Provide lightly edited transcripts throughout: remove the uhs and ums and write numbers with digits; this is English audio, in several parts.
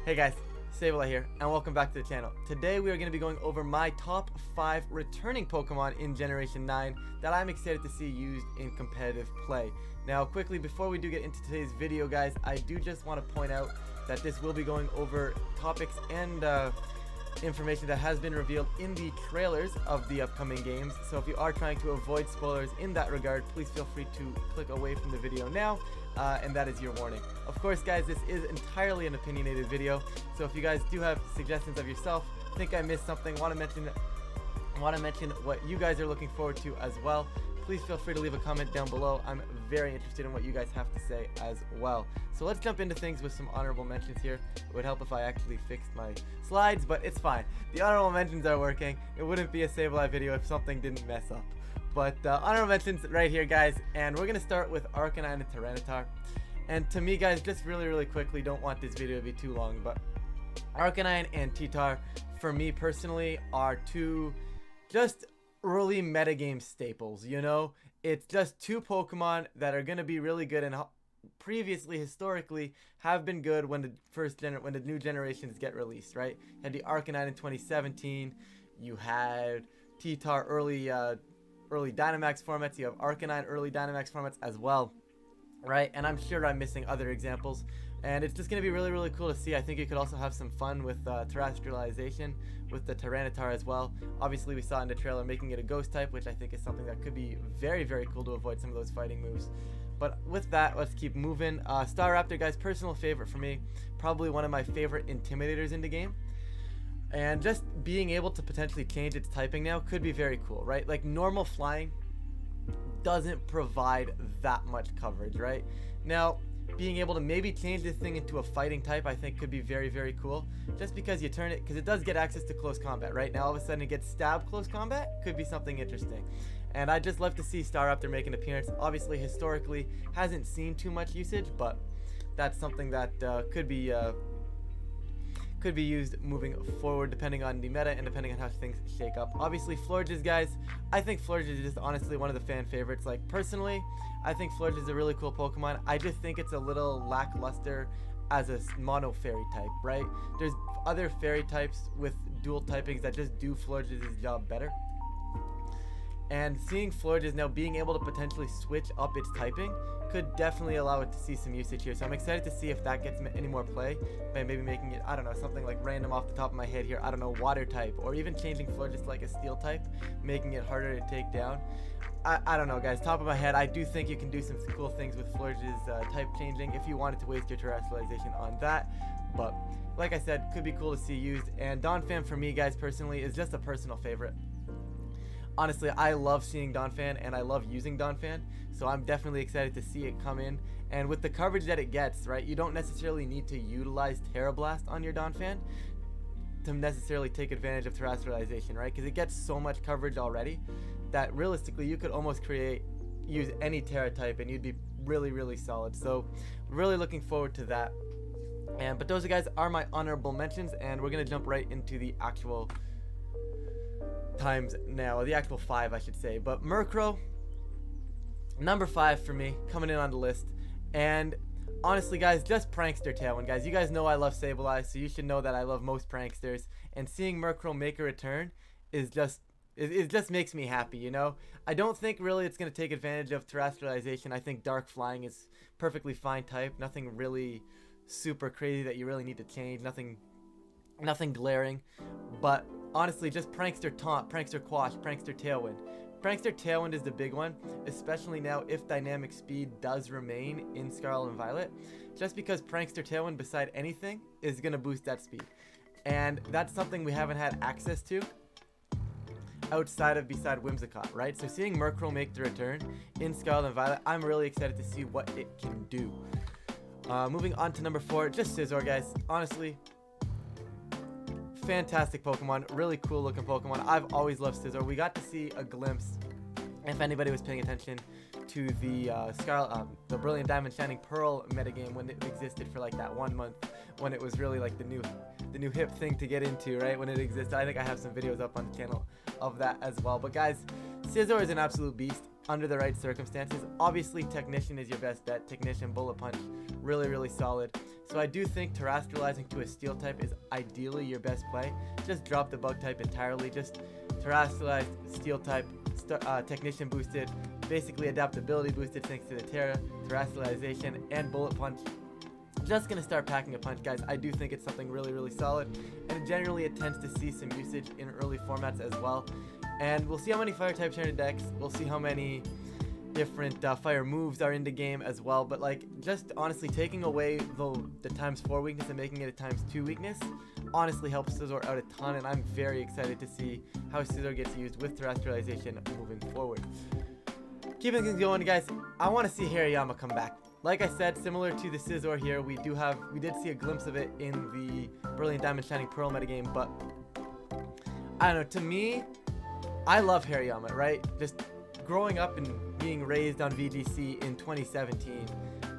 Hey guys, Salamence here, and welcome back to the channel. Today we are going to be going over my top 5 returning Pokemon in Generation 9 that I'm excited to see used in competitive play. Now quickly, before we do get into today's video guys, I do just want to point out that this will be going over topics and information that has been revealed in the trailers of the upcoming games. So if you are trying to avoid spoilers in that regard, please feel free to click away from the video now. And that is your warning. Of course guys, this is entirely an opinionated video, so if you guys do have suggestions of yourself, think I missed something, want to mention what you guys are looking forward to as well, please feel free to leave a comment down below. I'm very interested in what you guys have to say as well. So let's jump into things with some honorable mentions here. It would help if I actually fixed my slides, but it's fine. The honorable mentions are working. It wouldn't be a Sableye video if something didn't mess up. But honorable mentions right here guys, and we're going to start with Arcanine and Tyranitar. And to me guys, just really quickly, don't want this video to be too long, but Arcanine and Titar for me personally are two just early metagame staples, you know? It's just two Pokemon that are going to be really good and previously, historically, have been good when the new generations get released, right? You had the Arcanine in 2017, you had Titar early Dynamax formats, you have Arcanine early Dynamax formats as well, right? And I'm sure I'm missing other examples, and it's just going to be really cool to see. I think you could also have some fun with terrestrialization with the Tyranitar as well. Obviously we saw in the trailer making it a ghost type, which I think is something that could be very cool to avoid some of those fighting moves. But with that, let's keep moving. Staraptor guys, personal favorite for me, probably one of my favorite intimidators in the game. And just being able to potentially change its typing now could be very cool, right? Like normal flying doesn't provide that much coverage, right? Now, being able to maybe change this thing into a fighting type, I think could be very cool. Just because you turn it, because it does get access to close combat, right? Now all of a sudden it gets stabbed close combat, could be something interesting. And I'd just love to see Staraptor make an appearance. Obviously, historically, hasn't seen too much usage, but that's something that could be used moving forward depending on the meta and depending on how things shake up. Obviously Florges guys, I think Florges is just honestly one of the fan favorites. Like personally, I think Florges is a really cool Pokemon. I just think it's a little lackluster as a mono fairy type, right? There's other fairy types with dual typings that just do Florges' job better. And seeing Florges now being able to potentially switch up its typing could definitely allow it to see some usage here. So I'm excited to see if that gets any more play by maybe making it, I don't know, something like random off the top of my head here, I don't know, water type, or even changing Florges to like a steel type, making it harder to take down. I don't know guys, top of my head, I do think you can do some cool things with Florges type changing if you wanted to waste your terrestrialization on that. But like I said, could be cool to see used. And Donphan for me guys personally is just a personal favorite. Honestly, I love seeing Donphan and I love using Donphan, so I'm definitely excited to see it come in. And with the coverage that it gets, right, you don't necessarily need to utilize Terra Blast on your Donphan to necessarily take advantage of terrestrialization, right? Because it gets so much coverage already that realistically you could almost use any Terra type and you'd be really solid. So really looking forward to that. But those guys are my honorable mentions, and we're gonna jump right into the actual times now, the actual 5 I should say. But Murkrow, number 5 for me, coming in on the list. And honestly guys, just prankster Tailwind guys, you guys know I love Sableye, so you should know that I love most pranksters, and seeing Murkrow make a return is just, it just makes me happy, you know? I don't think really it's going to take advantage of terrestrialization. I think dark flying is perfectly fine type, nothing really super crazy that you really need to change, nothing glaring. But honestly, just Prankster Taunt, Prankster Quash, Prankster Tailwind. Prankster Tailwind is the big one, especially now if Dynamic Speed does remain in Scarlet and Violet. Just because Prankster Tailwind, beside anything, is going to boost that speed. And that's something we haven't had access to beside Whimsicott, right? So seeing Murkrow make the return in Scarlet and Violet, I'm really excited to see what it can do. Moving on to number 4, just Seizor guys. Honestly, fantastic Pokemon, really cool looking Pokemon. I've always loved Seizor. We got to see a glimpse, if anybody was paying attention, to the the Brilliant Diamond Shining Pearl metagame when it existed for like that 1 month, when it was really like the new hip thing to get into, right? When it existed. I think I have some videos up on the channel of that as well. But guys, Seizor is an absolute beast. under the right circumstances. Obviously, Technician is your best bet. Technician, Bullet Punch, really, really solid. So I do think Terrestrializing to a Steel type is ideally your best play. Just drop the Bug type entirely. Just Terrestrialize, Steel type, Technician boosted, basically Adaptability boosted thanks to the Terrestrialization and Bullet Punch. Just gonna start packing a punch, guys. I do think it's something really, really solid, and generally it tends to see some usage in early formats as well. And we'll see how many fire types are in decks. We'll see how many different fire moves are in the game as well. But like, just honestly taking away the ×4 weakness and making it a ×2 weakness honestly helps Seizor out a ton, and I'm very excited to see how Seizor gets used with Terrestrialization moving forward. Keeping things going, guys, I want to see Hariyama come back. Like I said, similar to the Seizor here, we did see a glimpse of it in the Brilliant Diamond Shining Pearl metagame, but I don't know, to me, I love Hariyama, right? Just growing up and being raised on VGC in 2017,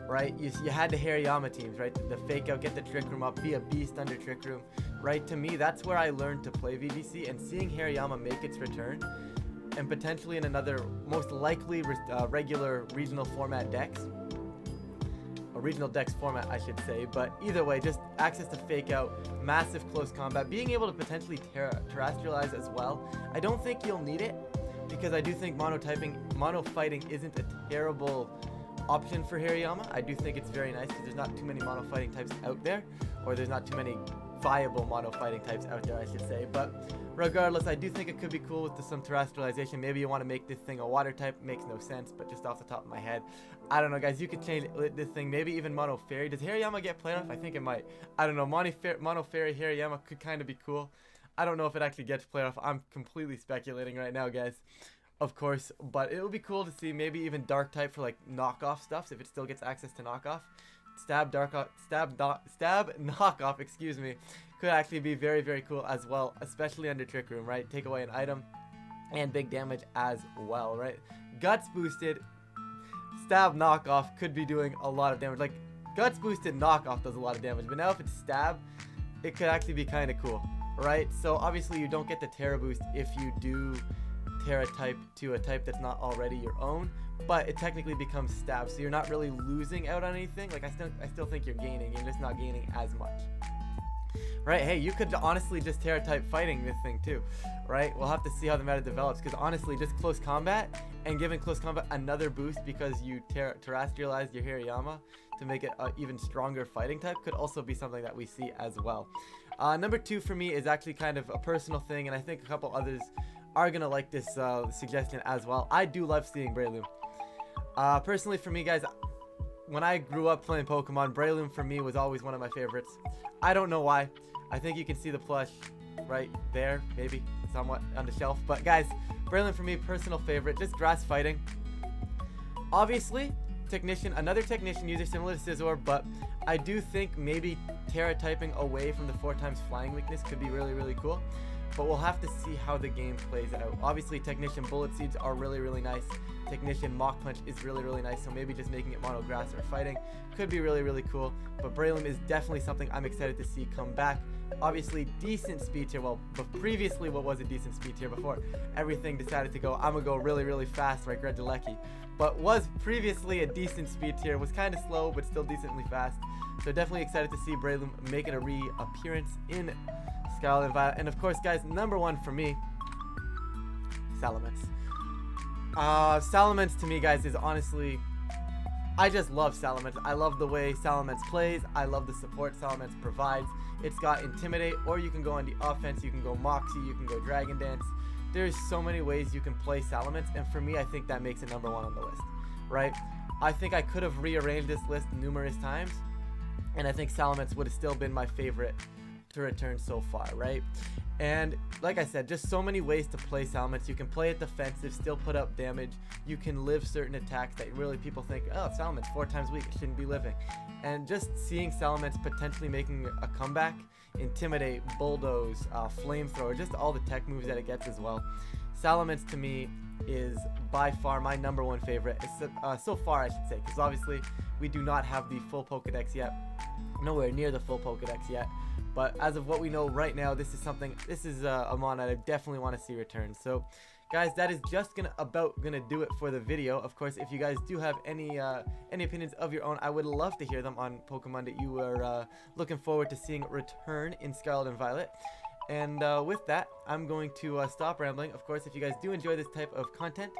right? You had the Hariyama teams, right? The fake out, get the Trick Room up, be a beast under Trick Room, right? To me, that's where I learned to play VGC, and seeing Hariyama make its return, and potentially in another, most likely regular regional format decks, a regional dex format I should say, but either way, just access to fake out, massive close combat, being able to potentially terrestrialize as well. I don't think you'll need it, because I do think mono fighting isn't a terrible option for Hariyama. I do think it's very nice because there's not too many mono fighting types out there, or there's not too many viable mono fighting types out there I should say. But regardless, I do think it could be cool with some terrestrialization. Maybe you want to make this thing a water type, makes no sense, but just off the top of my head, I don't know, guys. You could change this thing, maybe even mono fairy. Does Hariyama get played off? I think it might. I don't know, mono fairy Hariyama could kind of be cool. I don't know if it actually gets played off. I'm completely speculating right now, guys, of course, but it would be cool to see maybe even dark type for like knockoff stuff if it still gets access to knockoff. Stab knockoff, excuse me, could actually be very, very cool as well, especially under Trick Room, right? Take away an item and big damage as well, right? Guts boosted, stab knockoff could be doing a lot of damage. Like, guts boosted knockoff does a lot of damage, but now if it's stab, it could actually be kind of cool, right? So obviously you don't get the Terra boost if you do Terra type to a type that's not already your own, but it technically becomes stab, so you're not really losing out on anything. Like, I still think you're gaining, you're just not gaining as much, right? Hey, you could honestly just Terra type fighting this thing too, right? We'll have to see how the meta develops, because honestly, just close combat and giving close combat another boost because you terrestrialized your Hariyama to make it an even stronger fighting type could also be something that we see as well. Number 2 for me is actually kind of a personal thing, and I think a couple others are gonna like this suggestion as well. I do love seeing Breloom. Personally, for me, guys, when I grew up playing Pokemon, Breloom for me was always one of my favorites. I don't know why. I think you can see the plush right there, maybe somewhat on the shelf. But guys, Breloom for me, personal favorite. Just grass fighting. Obviously, Technician, another Technician user similar to Seizor, but I do think maybe Terra typing away from the 4x flying weakness could be really, really cool. But we'll have to see how the game plays out. Obviously, Technician Bullet Seeds are really, really nice. Technician Mach Punch is really, really nice. So maybe just making it mono grass or fighting could be really, really cool. But Breloom is definitely something I'm excited to see come back. Obviously, decent speed tier. Well, but previously, what was a decent speed tier before everything decided to go, I'm gonna go really, really fast like Regieleki. But was previously a decent speed tier. Was kind of slow, but still decently fast. So definitely excited to see Breloom making a reappearance in Scarlet and Violet. And of course, guys, number 1 for me, Salamence. Salamence to me, guys, is honestly, I just love Salamence. I love the way Salamence plays. I love the support Salamence provides. It's got Intimidate, or you can go on the offense. You can go Moxie, you can go Dragon Dance. There's so many ways you can play Salamence, and for me, I think that makes it number 1 on the list, right? I think I could have rearranged this list numerous times, and I think Salamence would have still been my favorite to return so far, right? And like I said, just so many ways to play Salamence. You can play it defensive, still put up damage. You can live certain attacks that really people think, oh, Salamence 4x weak, it shouldn't be living. And just seeing Salamence potentially making a comeback, Intimidate, Bulldoze, Flamethrower, just all the tech moves that it gets as well. Salamence to me is by far my number 1 favorite, so far I should say, because obviously we do not have the full Pokedex yet, nowhere near the full Pokedex yet. But as of what we know right now, this is a mon that I definitely want to see return. So guys, that is just gonna do it for the video. Of course, if you guys do have any opinions of your own, I would love to hear them on Pokemon that you are looking forward to seeing return in Scarlet and Violet. And with that, I'm going to stop rambling. Of course, if you guys do enjoy this type of content,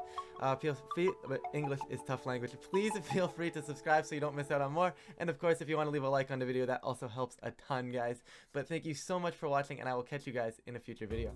feel free, but English is tough language. Please feel free to subscribe so you don't miss out on more. And of course, if you want to leave a like on the video, that also helps a ton, guys. But thank you so much for watching, and I will catch you guys in a future video.